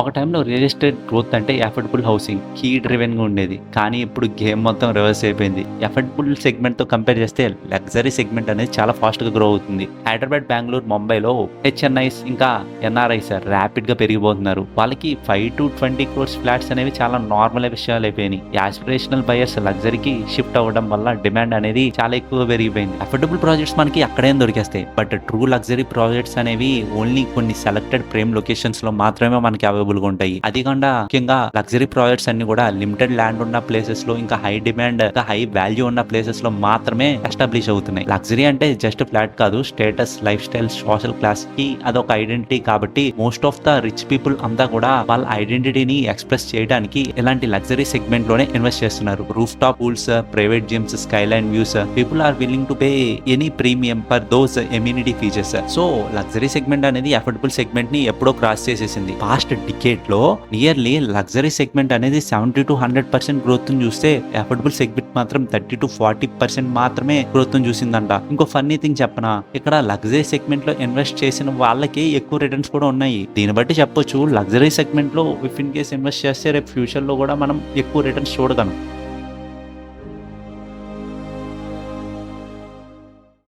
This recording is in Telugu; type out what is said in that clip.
ఒక టైంలో రియల్ ఎస్టేట్ గ్రోత్ అంటే అఫోర్డబుల్ హౌసింగ్ కీ డ్రివెన్ గా ఉండేది. కానీ ఇప్పుడు గేమ్ మొత్తం రివర్స్ అయిపోయింది. అఫోర్డబుల్ సెగ్మెంట్ తో కంపేర్ చేస్తే లగ్జరీ సెగ్మెంట్ అనేది చాలా ఫాస్ట్ గా గ్రో అవుతుంది. హైదరాబాద్, బెంగళూరు, ముంబైలో హెచ్ఎన్ఐస్ ఇంకా ఎన్ఆర్ఐస్ ర్యాపిడ్ గా పెరిగిపోతున్నారు. వాళ్ళకి 5 to 20 crores ఫ్లాట్స్ అనేవి చాలా నార్మల్ విషయాలు అయిపోయినాయి. యాస్పిరేషనల్ బయర్స్ లగ్జరీకి షిఫ్ట్ అవ్వడం వల్ల డిమాండ్ అనేది చాలా ఎక్కువ పెరిగిపోయింది. అఫోర్డబుల్ ప్రాజెక్ట్స్ మనకి అక్కడే దొరికేస్తాయి. బట్ ట్రూ లగ్జరీ ప్రాజెక్ట్స్ అనేవి ఓన్లీ కొన్ని సెలెక్టెడ్ ప్రేమ్ లొకేషన్స్ లో మాత్రమే మనకి అవైలబుల్ గా ఉంటాయి. అది కాకుండా ముఖ్యంగా లగ్జరీ ప్రాజెక్ట్స్ అన్ని కూడా లిమిటెడ్ ల్యాండ్ ఉన్న ప్లేసెస్ లో, ఇంకా హై డిమాండ్, ఇంకా హై వాల్యూ ఉన్న ప్లేసెస్ లో మాత్రమే ఎస్టాబ్లిష్ అవుతున్నాయి. లగ్జరీ అంటే జస్ట్ ఫ్లాట్ కాదు, status, life style, social class కి అదొక ఐడెంటిటీ. కాబట్టి most of the rich people అంతా కూడా వాళ్ళ ఐడెంటిటీని ఎక్స్ప్రెస్ చేయడానికి ఇలాంటి లగ్జరీ సెగ్మెంట్ లోనే ఇన్వెస్ట్ చేస్తున్నారు. Roof top pools, private gyms, skyline views, people are willing to pay any premium for those amenity features. So luxury segment అనేది అఫోర్డబుల్ సెగ్మెంట్ ని ఎప్పుడో క్రాస్ చేసేసింది. పాస్ట్ డికేడ్ లో నియర్లీ లగ్జరీ సెగ్మెంట్ అనేది 70 to 100% గ్రోత్ చూస్తే అఫోర్డబుల్ సెగ్మెంట్ మాత్రం 30 to 40% మాత్రమే గ్రోత్ చూసిందంట. ఇంకో ఫన్నీ థింగ్ చెప్పనా, ఇక్కడ లగ్జరీ సెగ్మెంట్ లో ఇన్వెస్ట్ చేసిన వాళ్ళకి ఎక్కువ రిటర్న్స్ కూడా ఉన్నాయి. దీన్ని బట్టి చెప్పొచ్చు లగ్జరీ సెగ్మెంట్ లో ఇఫ్ ఇన్ కేస్ ఇన్వెస్ట్ చేస్తే రేపు ఫ్యూచర్ లో కూడా మనం ఎక్కువ రిటర్న్స్ చూడగలం.